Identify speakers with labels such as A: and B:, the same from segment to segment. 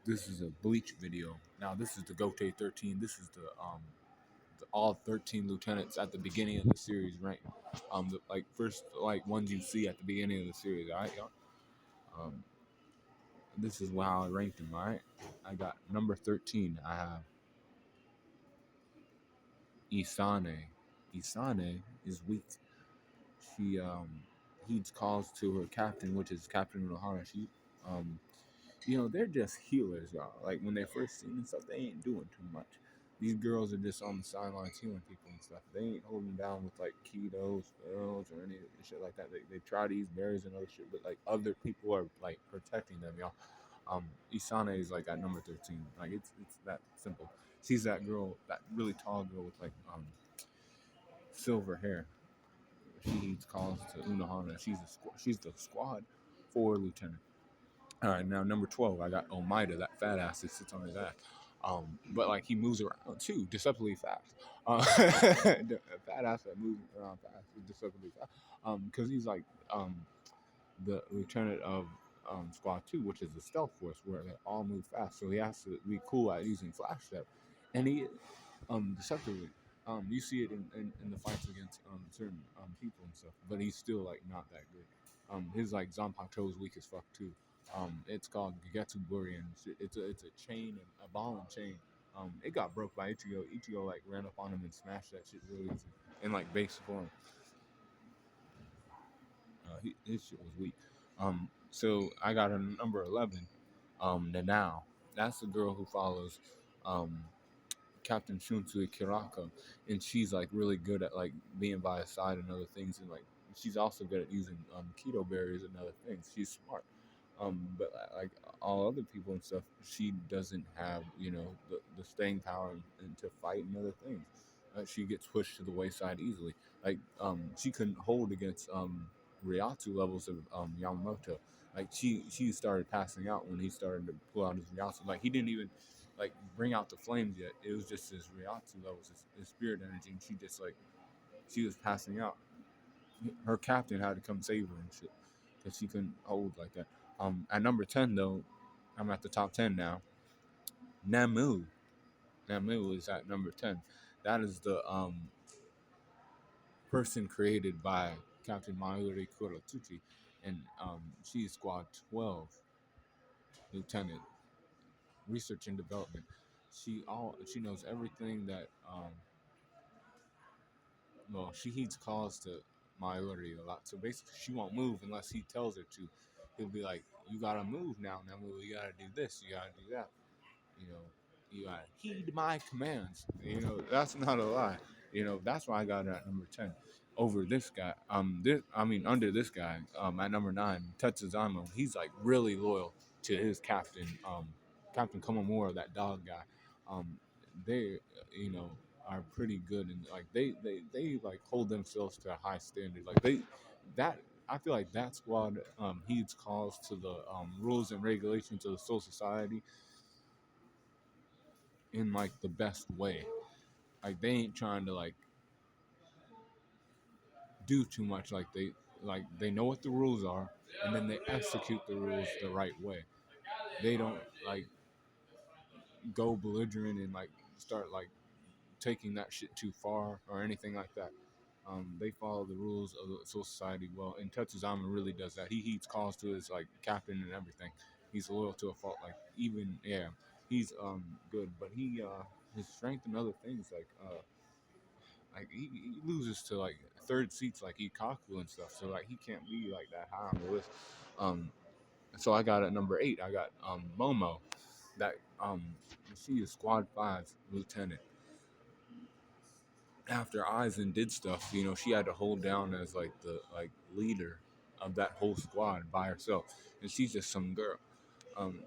A: This is a Bleach video. Now this is the Gotei 13. This is the all 13 lieutenants at the beginning of the series, right? The like first like ones you see at the beginning of the series, all right, y'all. Um, this is how I ranked them, all right. I got number 13. I have Isane. Isane is weak. She heeds calls to her captain, which is Captain Unohara. She they're just healers, y'all. Like when they first seen and stuff, they ain't doing too much. These girls are just on the sidelines healing people and stuff. They ain't holding down with like keto spells or any shit like that. They try to use berries and other shit, but like other people are like protecting them, y'all. Isane is like at number 13. Like it's that simple. She's that girl, that really tall girl with like silver hair. She needs calls to Unohana. She's the squad for lieutenant. All right, now number 12, I got Omayda, that fat ass that sits on his ass. But like he moves around too, deceptively fast. The fat ass that moves around fast is deceptively fast. Because he's like the lieutenant of Squad 2, which is the stealth force where they all move fast. So he has to be cool at using flash step, and he deceptively. You see it in the fights against certain people and stuff, but he's still like not that good. His like Zanpakuto is weak as fuck too. It's called Gegetsu Buri, and it's a chain, a ball and chain. It got broke by Ichigo. Ichigo like ran up on him and smashed that shit really easy in like base form. His shit was weak. So I got a number 11, Nanao. That's the girl who follows um, Captain Shunsui Kiraka, and she's like really good at like being by his side and other things, and like she's also good at using keto berries and other things. She's smart, but like all other people and stuff, she doesn't have the staying power and to fight and other things. She gets pushed to the wayside easily. Like she couldn't hold against Ryatsu levels of Yamamoto. Like she started passing out when he started to pull out his Ryatsu. Like he didn't even like bring out the flames yet. It was just his Ryatsu levels, his spirit energy, and she was passing out. Her captain had to come save her and shit because she couldn't hold like that. At number 10 though, I'm at the top 10 now. Nemu, Nemu is at number 10. That is the person created by Captain Mayuri Kurotsuchi, and she is Squad 12 Lieutenant Research and Development. She knows everything that she heeds calls to Mayuri a lot. So basically, she won't move unless he tells her to. He'll be like, "You gotta move now, Nemu. You gotta do this. You gotta do that. You know, you gotta heed my commands." That's not a lie. That's why I got it at number 10 over this guy. Under this guy. At number 9, Tetsuzimon. He's like really loyal to his captain, Captain Komamura, that dog guy. They, you know, are pretty good and like they like hold themselves to a high standard. Like that I feel like that squad heeds calls to the rules and regulations of the Soul Society in like the best way. Like they ain't trying to like do too much. They know what the rules are and then they execute the rules the right way. They don't like go belligerent and like start like taking that shit too far or anything like that. They follow the rules of the Soul Society well, and Tetsuzama really does that. He heeds calls to his like captain and everything. He's loyal to a fault. Like even he's good, but his strength and other things like he loses to like third seats like Ikaku and stuff. So like he can't be like that high on the list. Um, so I got at number 8. I got Momo. That she is Squad 5 lieutenant. After Aizen did stuff, she had to hold down as like the like leader of that whole squad by herself, and she's just some girl,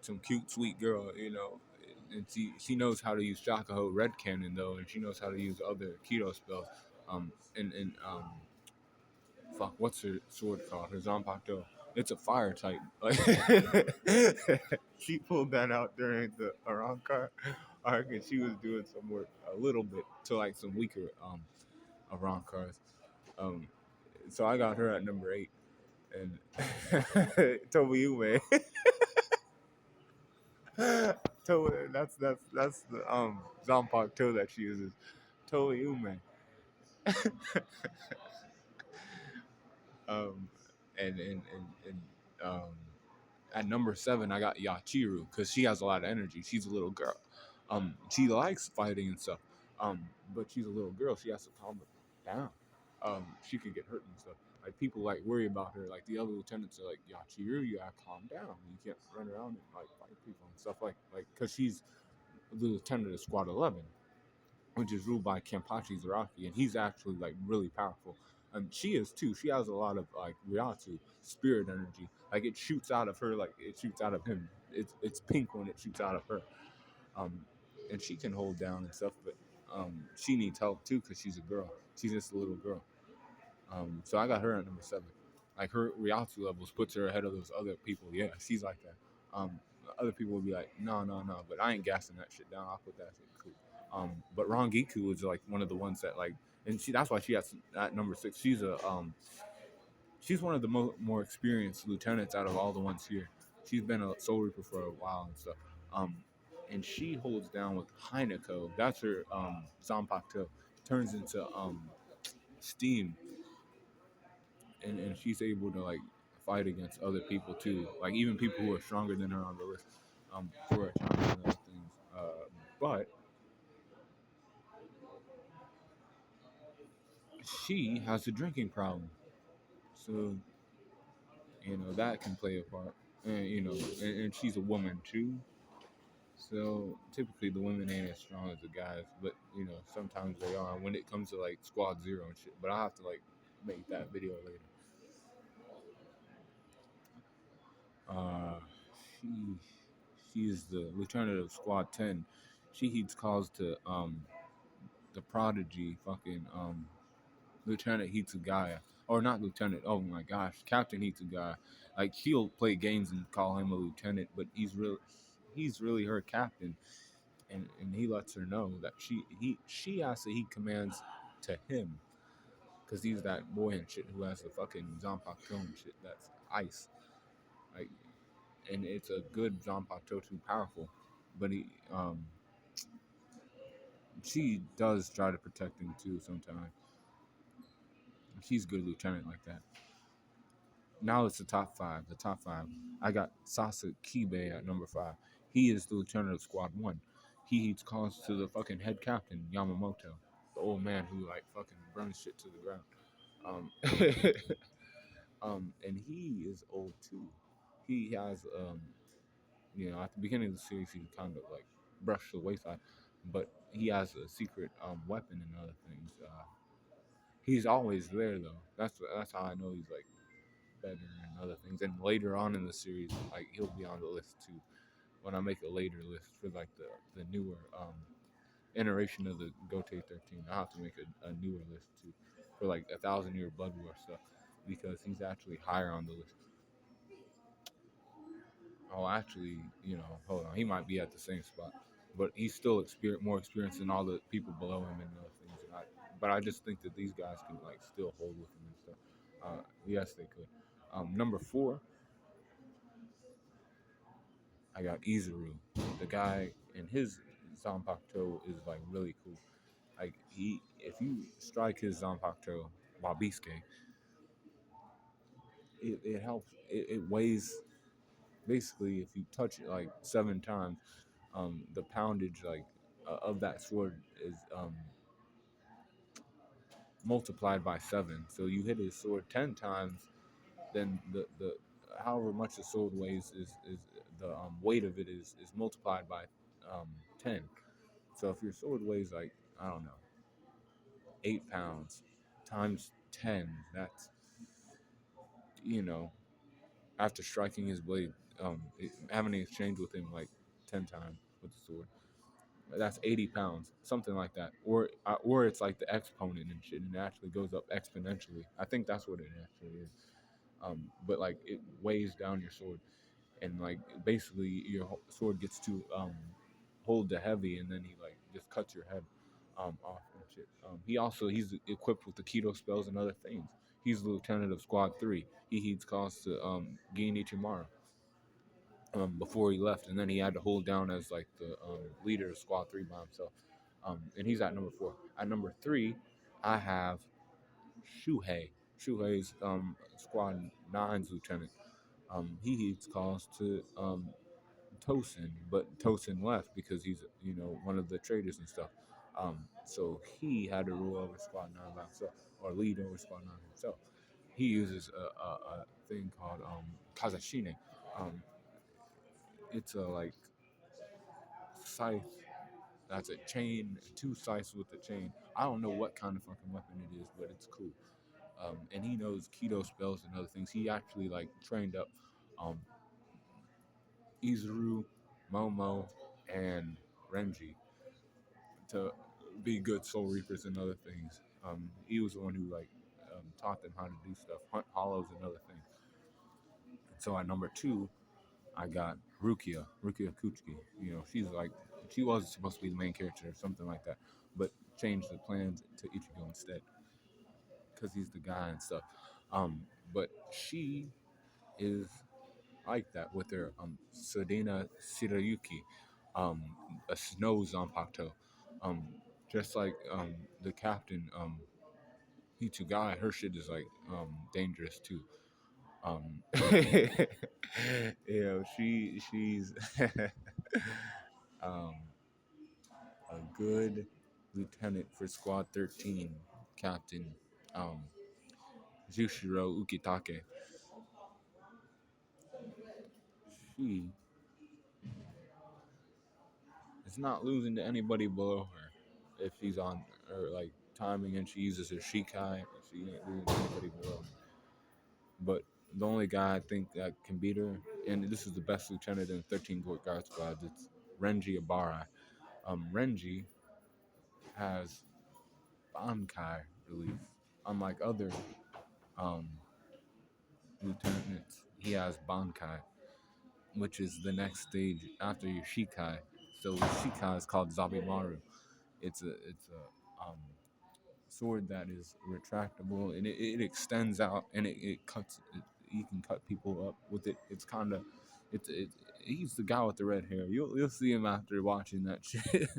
A: some cute sweet girl, and she knows how to use Shakaho Red Cannon though, and she knows how to use other keto spells, and fuck, what's her sword called? Her Zanpakuto. It's a fire type. Like she pulled that out during the Arankar arc, and she was doing some work a little bit to like some weaker Arankars. Um, so I got her at number 8, and Toby Ume. That's the Zanpakuto that she uses. Toei Ume. Um, and um, at number seven, I got Yachiru because she has a lot of energy. She's a little girl. She likes fighting and stuff. But she's a little girl. She has to calm down. She could get hurt and stuff. Like people like worry about her. Like the other lieutenants are like, Yachiru, you gotta calm down. You can't run around and like fight people and stuff like because she's the lieutenant of Squad 11, which is ruled by Kenpachi Zaraki, and he's actually like really powerful. And she is too. She has a lot of like Ryatsu spirit energy. Like it shoots out of her, like it shoots out of him. It's pink when it shoots out of her. Um, and she can hold down and stuff, but she needs help too because she's a girl. She's just a little girl. So I got her at number seven. Like her Ryatsu levels puts her ahead of those other people. Yeah, she's like that. Other people would be like, no, no, no, but I ain't gassing that shit down. I'll put that shit cool. But Rangiku is like one of the ones that like, and she that's why she has at number six. She's one of the more experienced lieutenants out of all the ones here. She's been a Soul Reaper for a while and stuff. Um, and she holds down with Hinako. That's her Zanpakuto. Turns into steam, and she's able to like fight against other people too. Like even people who are stronger than her on the list for a time and other things. But she has a drinking problem, so that can play a part. And and she's a woman too. So typically the women ain't as strong as the guys, but sometimes they are when it comes to like squad zero and shit. But I have to like make that video later. Uh, she she's the lieutenant of squad 10. She heeds calls to the prodigy fucking Lieutenant Hitsugaya. Or not lieutenant, oh my gosh, Captain Hitsugaya. Like she'll play games and call him a lieutenant, but he's really her captain, and he lets her know that she has to heed commands to him because he's that boy and shit who has the fucking Zanpakuto and shit that's ice. Like, and it's a good Zanpakuto too powerful, but she does try to protect him too sometimes. She's a good lieutenant like that. Now it's the top five. The top five. I got Sasakibe at number five. He is the lieutenant of Squad One. He heeds calls to the fucking head captain Yamamoto, the old man who like fucking burns shit to the ground. And he is old too. He has at the beginning of the series he kind of like brushed the wayside, but he has a secret weapon and other things. He's always there though. That's how I know he's like better and other things. And later on in the series, like he'll be on the list too. When I make a later list for like the newer iteration of the Gotei 13, I have to make a newer list too for like 1,000 Year Blood War stuff because he's actually higher on the list. Oh, actually, hold on, he might be at the same spot, but he's still more experienced than all the people below him and other things. But I just think that these guys can like still hold with him and stuff. Yes, they could. Number four, I got Izuru. The guy and his Zanpakuto is like really cool. Like if you strike his Zanpakuto Wabiske, it helps. It weighs basically if you touch it like 7 times, the poundage like of that sword is multiplied by 7. So you hit his sword 10 times, then the however much the sword weighs is the weight of it is multiplied by 10. So if your sword weighs like I don't know 8 pounds times 10, that's you know after striking his blade, having an exchange with him like 10 times with the sword, that's 80 pounds, something like that. Or it's like the exponent and shit, and it actually goes up exponentially. I think that's what it actually is. But like it weighs down your sword, and like basically your sword gets to hold the heavy, and then he like just cuts your head off and shit. He's equipped with the keto spells and other things. He's the lieutenant of Squad 3. He heeds calls to Gin Ichimaru. before he left, and then he had to hold down as like the leader of Squad 3 by himself. And he's at number 4. At number 3, I have Shuhei. Shuhei's Squad Nine's lieutenant. He heeds calls to Tosin, but Tosin left because he's one of the traders and stuff. So he had to rule over Squad Nine by himself, or lead over Squad Nine himself. He uses a thing called Kazashine. Um, it's a like scythe that's a chain, two scythes with a chain. I don't know what kind of fucking weapon it is, but it's cool. And he knows keto spells and other things. He actually like trained up um, Izuru, Momo, and Renji to be good soul reapers and other things. He was the one who like taught them how to do stuff, hunt hollows and other things. So at number 2, I got Rukia Kuchiki. She was supposed to be the main character or something like that, but changed the plans to Ichigo instead because he's the guy and stuff. But she is like that with her Sadina Shirayuki, um, a snow Zanpakuto. Um, just like the captain Hitsugai, her shit is like dangerous too. She's um, a good lieutenant for Squad 13, Captain um, Jushiro Ukitake. She is not losing to anybody below her if she's on her like timing and she uses her Shikai. She ain't losing to anybody below her. But the only guy I think that can beat her, and this is the best lieutenant in 13 Guard Squads, it's Renji Ibarai. Renji has Bankai relief. Unlike other um, lieutenants, he has Bankai, which is the next stage after your Shikai. So Shikai is called Zabimaru. It's a sword that is retractable and it extends out and it cuts. You can cut people up with it. It's kind of he's the guy with the red hair. You'll see him after watching that shit.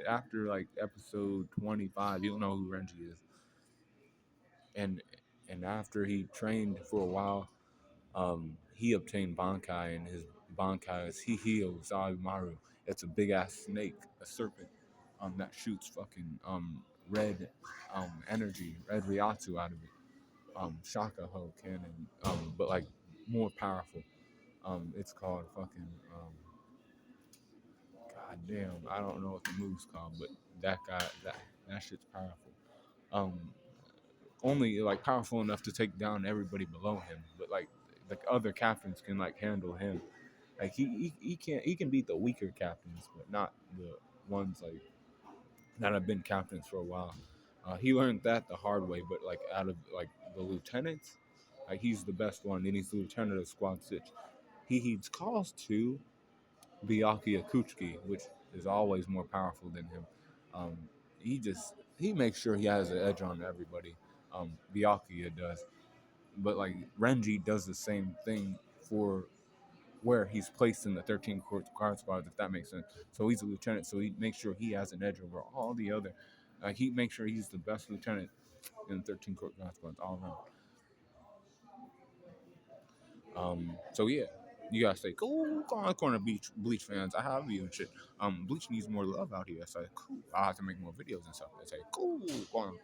A: After like episode 25, you'll know who Renji is. And after he trained for a while, he obtained Bankai, and his Bankai is Hihio Zabimaru. It's a big ass snake, a serpent, that shoots fucking red energy, red Ryatsu out of it. Shaka Ho cannon, but like more powerful. It's called fucking god damn, I don't know what the move's called, but that guy that shit's powerful. Um, Only like powerful enough to take down everybody below him, but like the other captains can like handle him. Like he can beat the weaker captains, but not the ones like that have been captains for a while. He learned that the hard way, but like out of like the lieutenants, like he's the best one, and he's the lieutenant of Squad 6. He heeds calls to Byakuya Kuchiki, which is always more powerful than him. Um, he makes sure he has an edge on everybody. Byakuya does, but like Renji does the same thing for where he's placed in the 13 card squads, if that makes sense. So he's a lieutenant, so he makes sure he has an edge over all the other. He makes sure he's the best lieutenant in the 13 card squads all around. So yeah, you gotta say, cool, go on corner Bleach fans. I have you and shit. Bleach needs more love out here. I say, cool. I have to make more videos and stuff. I say, cool, go on.